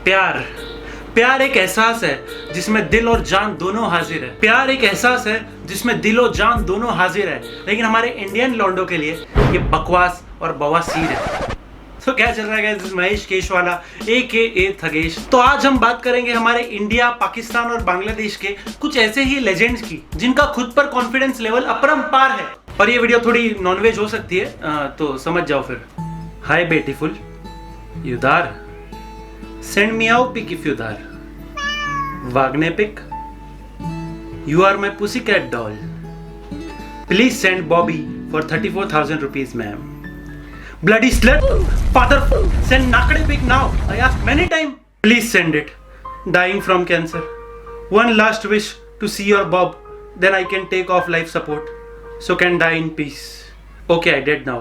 प्यार प्यार एक एहसास है जिसमें दिल और जान दोनों हाजिर है। प्यार एक एहसास है जिसमें दिल और जान दोनों हाजिर है, लेकिन हमारे इंडियन लौंडों के लिए ये बकवास और बवासीर है। तो क्या चल रहा है, महेश केशवाला AKA थगेश। तो आज हम बात करेंगे हमारे इंडिया, पाकिस्तान और बांग्लादेश के कुछ ऐसे ही लेजेंड्स की जिनका खुद पर कॉन्फिडेंस लेवल अपरंपार है। और ये वीडियो थोड़ी नॉनवेज हो सकती है, तो समझ जाओ फिर। हाय beautiful, you there? Send me out pic if you there. Wagner pic. You are my pussycat doll. Please send Bobby for 34,000 rupees, ma'am. Bloody slut! Father, send nakade pic now. I asked many times. Please send it. Dying from cancer. One last wish to see your Bob. Then I can take off life support. So can die in peace. Okay, I did now.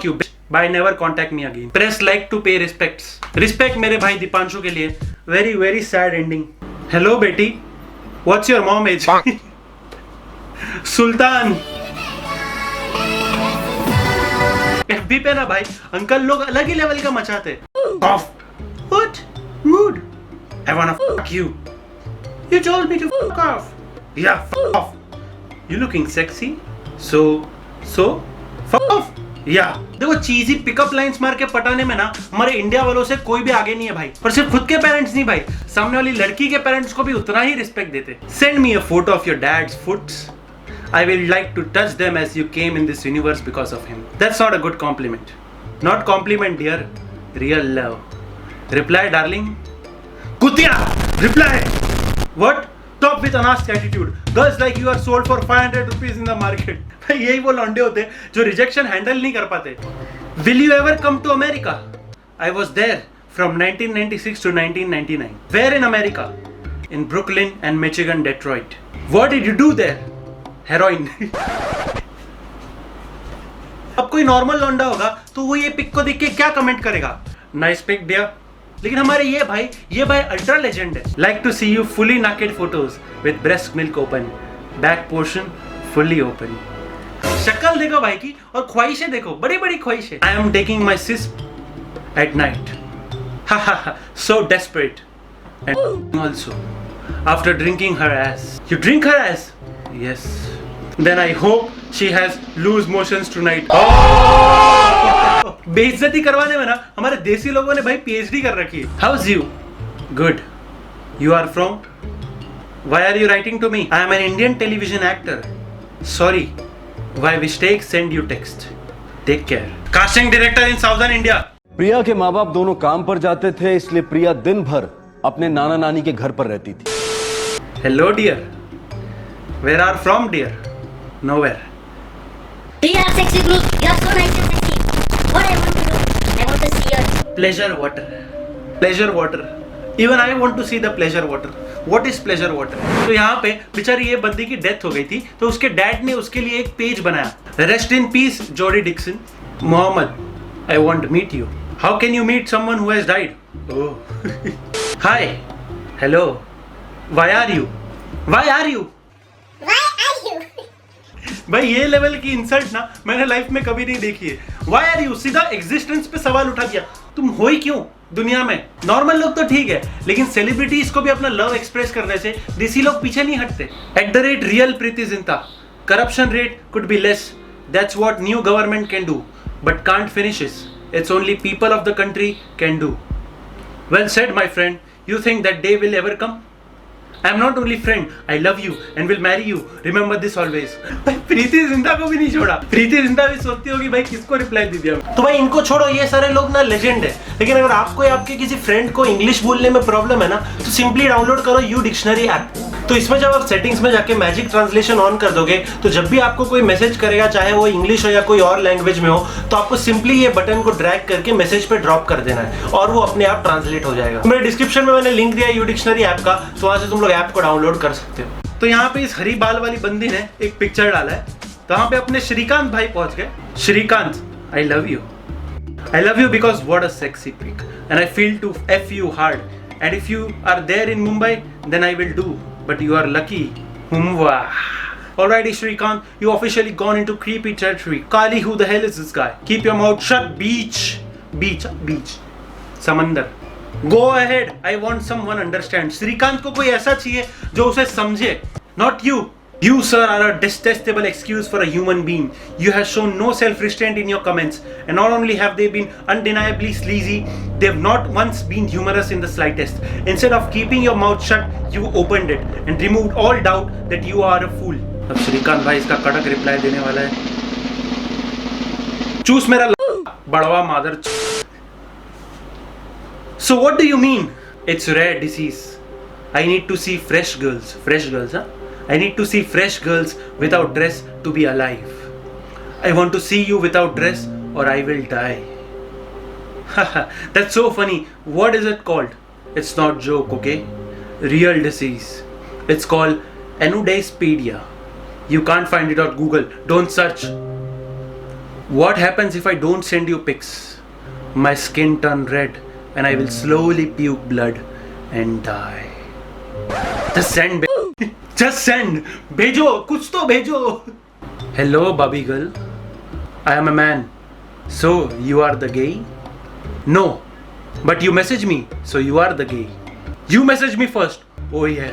Q. Bye, never contact me again. Press like to pay respects. Respect मेरे भाई दीपांशु के लिए. Very very sad ending. Hello बेटी. What's your mom age? Sultan. FB पे ना भाई uncle लोग अलग ही लेवल का मचाते. Off. What? Mood. I wanna fuck you. You told me to fuck off. Yeah, fuck off. You looking sexy? So fuck off. या देखो, चीजी पिकअप लाइंस मार के पटाने में ना हमारे इंडिया वालों से कोई भी आगे नहीं है भाई। पर सिर्फ खुद के पेरेंट्स नहीं भाई, सामने वाली लड़की के पेरेंट्स को भी उतना ही रिस्पेक्ट देते। Send me a photo of your dad's foots. I will like to touch them as you came in this universe because of him. That's not a good compliment. Not compliment dear, real love. Reply darling. कुतिया reply. What? Stop with honest attitude. Girls like you are sold for 500 rupees in the market. भाई यही वो लौंडे होते जो rejection handle नहीं कर पाते। Will you ever come to America? I was there from 1996 to 1999. Where in America? In Brooklyn and Michigan, Detroit. What did you do there? Heroin. अब कोई नॉर्मल लौंडा होगा तो वो ये पिक को देख के क्या कमेंट करेगा? Nice pic dear. लेकिन हमारे ये भाई अल्ट्रा लेजेंड है। Like to see you fully naked photos with breast milk open, back portion fully open. शक्ल देखो भाई की और ख्वाहिशें देखो, बड़ी बड़ी ख्वाहिशें। I am taking my sis at night, so desperate and also after drinking her ass. You drink her ass? Yes. Then I hope she has loose motions tonight. बेइज्जती करवाने में ना हमारे देसी लोगों ने भाई PhD कर रखी है। How is you? Good. You are from? Why are you writing to me? I am an Indian television actor. Sorry, why mistake, send you text. Take care. Casting director in southern India. Priya के माँ बाप दोनों काम पर जाते थे, इसलिए प्रिया दिन भर अपने नाना नानी के घर पर रहती थी। Hello dear, where are from dear? Nowhere. Dear sexy group, you are so nice and sexy. What I want to do, I want to see your Pleasure water. Pleasure water. Even I want to see the pleasure water. What is pleasure water? तो यहाँ पे बेचारी ये बंदी की death हो गई थी, तो उसके डैड ने उसके लिए एक पेज बनाया। Rest in peace, Jodie Dixon. Mohammed, I want to meet you. How can you meet someone who has died? Oh. Hi. Hello. Why are you? Why are you? Why are you? भाई ये level की insult ना मैंने life में कभी नहीं देखी है। Why are you? सीधा एग्जिस्टेंस पे सवाल उठा दिया। तुम हो ही क्यों दुनिया में? नॉर्मल लोग तो ठीक है, लेकिन सेलिब्रिटीज को भी अपना लव एक्सप्रेस करने से देसी लोग पीछे नहीं हटते। @real Preity Zinta. Corruption rate could be less, that's what new government can do, but can't finish it's only people of the country can do. Well said my friend, you think that day will ever come? I am not only friend, I love you and will marry you. Remember this always. भाई प्रीति जिंटा को भी नहीं छोड़ा। प्रीति जिंटा भी सोचती होगी भाई किसको रिप्लाई दे दिया। तो भाई इनको छोड़ो, ये सारे लोग ना लेजेंड है। लेकिन अगर आपको या आपके किसी फ्रेंड को इंग्लिश बोलने में प्रॉब्लम है ना, तो सिंपली डाउनलोड करो यू डिक्शनरी ऐप। तो इसमें जब आप सेटिंग्स में जाके मैजिक ट्रांसलेशन ऑन कर दोगे, तो जब भी आपको कोई मैसेज करेगा, चाहे वो इंग्लिश हो या कोई और लैंग्वेज में हो, तो आपको सिंपली ये बटन को ड्रैग करके मैसेज पे ड्रॉप कर देना है और वो अपने आप ट्रांसलेट हो जाएगा। मेरे डिस्क्रिप्शन में मैंने लिंक दिया यू डिक्शनरी ऐप का, तो वहां से तुम लोग ऐप को डाउनलोड कर सकते हो। तो यहाँ पे इस हरी बाल वाली बंदी ने एक पिक्चर डाला है, तो यहाँ पे अपने श्रीकांत भाई पहुंच गए। Srikanth, I love you. I love you because what a sexy pic, and I feel to F you hard, and if you are there in Mumbai, then I will do, but you are lucky. Humwa. Alrighty Shrikant, you officially gone into creepy territory. Kali, who the hell is this guy? Keep your mouth shut, beach. Beach. Samandar. Go ahead. I want someone understand. Srikanth को कोई ऐसा चाहिए जो उसे समझे. Not you. You, sir, are a detestable excuse for a human being. You have shown no self-restraint in your comments. And not only have they been undeniably sleazy, they have not once been humorous in the slightest. Instead of keeping your mouth shut, you opened it and removed all doubt that you are a fool. अब श्रीकांत भाई इसका कड़क reply देने वाला है. चूस मेरा बड़वा मादर. So what do you mean? It's rare disease. I need to see fresh girls. Fresh girls, huh? I need to see fresh girls without dress to be alive. I want to see you without dress or I will die. That's so funny. What is it called? It's not joke, okay? Real disease. It's called Anudaspedia. You can't find it on Google. Don't search. What happens if I don't send you pics? My skin turn red and I will slowly puke blood and die. Just send, just send. भेजो, कुछ तो भेजो. Hello, Barbie girl. I am a man. So you are the gay? No, but you message me, so you are the gay. You message me first. Oh yeah.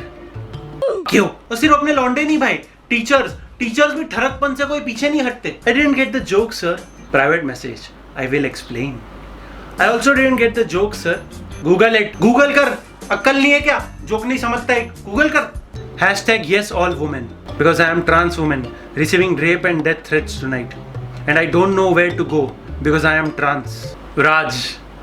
क्यों? और सिर्फ अपने लौंडे नहीं भाई. टीचर्स भी ठरकपन से कोई पीछे नहीं हटते. I didn't get the joke, sir. Private message. I will explain. I also didn't get the joke, sir. Google it. Google कर. अक्कल नहीं है क्या? जोक नहीं समझता है. Google कर. Hashtag yes all women. Because I am trans woman receiving rape and death threats tonight. And I don't know where to go because I am trans. Raj.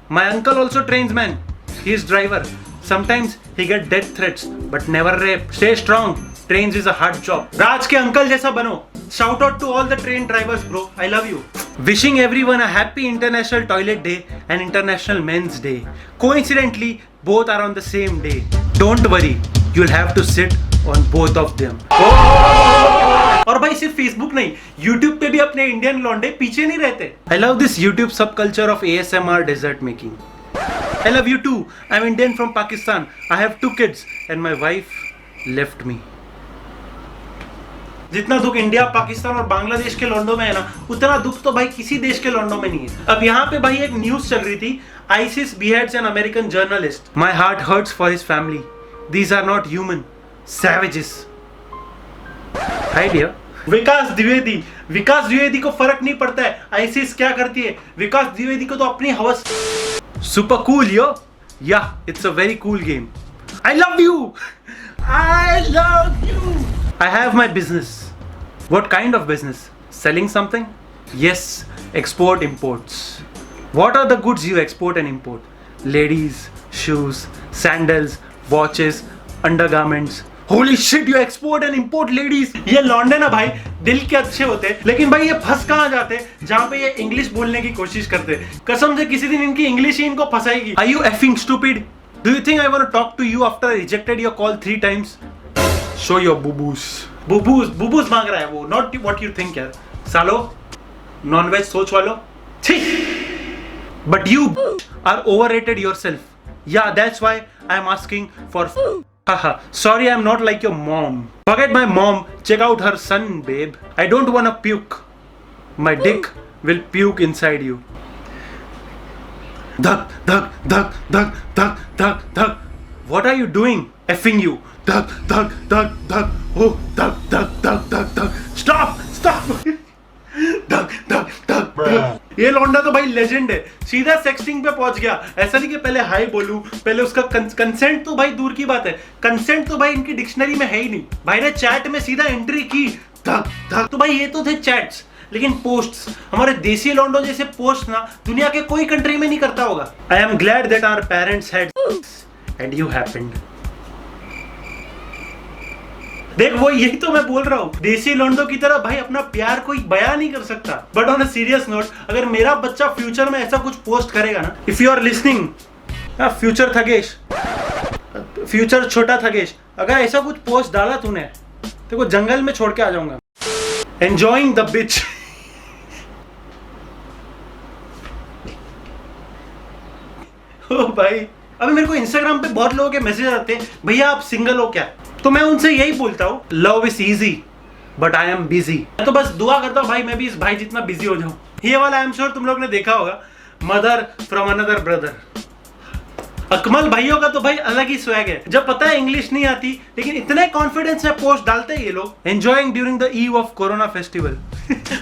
My uncle also trains man. He is driver. Sometimes he get death threats but never rape. Stay strong. Trains is a hard job. Raj के uncle जैसा बनो. Shout out to all the train drivers, bro. I love you. Wishing everyone a happy International Toilet Day and International Men's Day. Coincidentally, both are on the same day. Don't worry, you'll have to sit on both of them. और भाई सिर्फ Facebook नहीं, YouTube पे भी अपने Indian लौंडे पीछे नहीं रहते. I love this YouTube subculture of ASMR dessert making. I love you too. I'm Indian from Pakistan. I have 2 kids and my wife left me. जितना दुख इंडिया, पाकिस्तान और बांग्लादेश के लौंडों में है ना, उतना दुख तो भाई किसी देश के लौंडों में नहीं है. अब यहाँ पे भाई एक न्यूज चल रही थी. ISIS beheads an American journalist. My heart hurts for his family. These are not human. Savages. Hi dear. विकास द्विवेदी को फर्क नहीं पड़ता है आईसिस क्या करती है. विकास द्विवेदी को तो अपनी हवस. Super cool, yo. Yeah, it's a very cool game. I love you. I love you. I have my business. What kind of business? Selling something? Yes, export imports. What are the goods you export and import? Ladies, shoes, sandals, watches, undergarments. Holy shit, you export and import ladies. ये लौंडे ना भाई दिल के अच्छे होते हैं, लेकिन भाई ये फंस कहाँ जाते हैं जहाँ पे ये इंग्लिश बोलने की कोशिश करते हैं. कसम से किसी दिन इनकी इंग्लिश ही इनको फंसाएगी. Are you effing stupid? Do you think I want to talk to you after I rejected your call 3 times? Show your boo-boos. Boo-boos मांग रहा है वो. Not what you think यार. सालो नॉन-वेज सोच वालो. छी. But you are overrated yourself. Yeah, that's why I'm asking for. Haha. Sorry, I'm not like your mom. Forget my mom. Check out her son, babe. I don't wanna puke. My dick will puke inside you. Dhak, dhak, dhak, dhak, dhak, dhak, dhak. What are you doing? Effing you. Dhak, dhak, dhak, dhak. Oh, dhak, dhak, dhak, dhak, dhak. Stop! Stop! धक धक धक धक. ये लौंडा तो भाई legend है. सीधा सेक्सटिंग पे पहुंच गया. ऐसा नहीं कि पहले हाई बोलूं, पहले उसका कंसेंट तो भाई दूर की बात है. कंसेंट तो भाई इनकी डिक्शनरी में है ही नहीं. भाई ने चैट में सीधा एंट्री की. धक धक. तो भाई ये तो थे चैट्स, लेकिन पोस्ट्स, हमारे देसी लौंडो जैसे पोस्ट ना दुनिया के कोई कंट्री में नहीं करता होगा. I am glad that our parents had and you happened. देख वो यही तो मैं बोल रहा हूँ. देसी लौंडो की तरह भाई अपना प्यार कोई बयां नहीं कर सकता. But on a serious note, अगर मेरा बच्चा फ्यूचर में ऐसा कुछ पोस्ट करेगा ना, if you are listening, future Thagesh, future छोटा थगेश, अगर ऐसा कुछ पोस्ट डाला तूने, तेरे को जंगल में छोड़ के आ जाऊंगा. एंजॉइंग द बिच. ओ भाई, अभी मेरे को इंस्टाग्राम पे बहुत लोगों के मैसेज आते हैं, भैया आप सिंगल हो क्या? तो मैं उनसे यही बोलता हूँ, love is easy but I am busy. तो बस दुआ करता हूँ भाई मैं भी इस भाई जितना बिजी हो जाऊं. ये वाला आई एम श्योर तुम लोग ने देखा होगा, mother from another brother. Akmal भाइयों का तो भाई अलग ही स्वैग है। जब पता है इंग्लिश नहीं आती लेकिन इतने कॉन्फिडेंस से पोस्ट डालते हैं ये लोग। Enjoying during the eve of corona festival.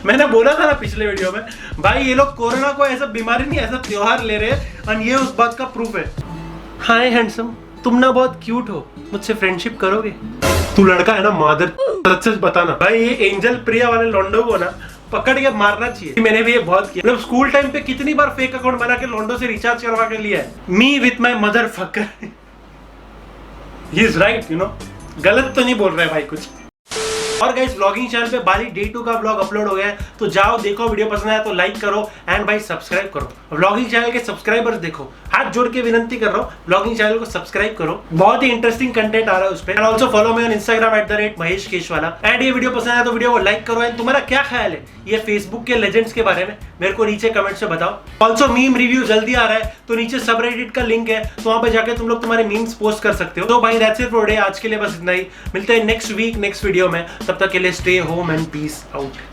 मैंने बोला था ना पिछले वीडियो में, भाई ये लोग कोरोना को ऐसा बीमारी नहीं ऐसा त्योहार ले रहे हैं और ये उस बात का प्रूफ है। हाय हैंडसम, तुम ना बहुत क्यूट हो, मुझसे फ्रेंडशिप करोगे? तू लड़का है ना मादर, सच बताना भाई। ये एंजल प्रिया वाले लॉन्डो को ना पकड़ के मारना चाहिए। मैंने भी ये बहुत किया, मतलब स्कूल टाइम पे कितनी बार फेक अकाउंट बना के लॉन्डो से रिचार्ज करवा के लिया है। Me with my mother fucker. He is right, you know, गलत तो नहीं बोल रहे भाई कुछ। और गाइस व्लॉगिंग चैनल पे बाली डे 2 का व्लॉग अपलोड हो गया है, तो जाओ देखो, वीडियो पसंद आया तो लाइक करो एंड भाई सब्सक्राइब करो। व्लॉगिंग चैनल के सब्सक्राइबर्स देखो, हाथ जोड़ के विनती कर रहा हूँ, व्लॉगिंग चैनल को सब्सक्राइब करो, बहुत ही इंटरेस्टिंग कंटेंट आ रहा है उस पे। And also follow me on Instagram @Mahesh Keshwala. And ये वीडियो पसंद आया तो वीडियो को लाइक करो। एंड तुम्हारा क्या ख्याल है ये फेसबुक के लेजेंड्स के बारे में, मेरे को नीचे कमेंट से बताओ। ऑल्सो मीम रिव्यू जल्दी आ रहा है, तो नीचे सबरेडिट का लिंक है, तो वहां पे जाके तुम लोग तुम्हारे मीम्स पोस्ट कर सकते हो। तो भाई दैट्स इट फॉर टुडे, आज के लिए बस इतना ही। मिलते हैं नेक्स्ट वीक नेक्स्ट वीडियो में, तब तक के लिए stay home and peace out.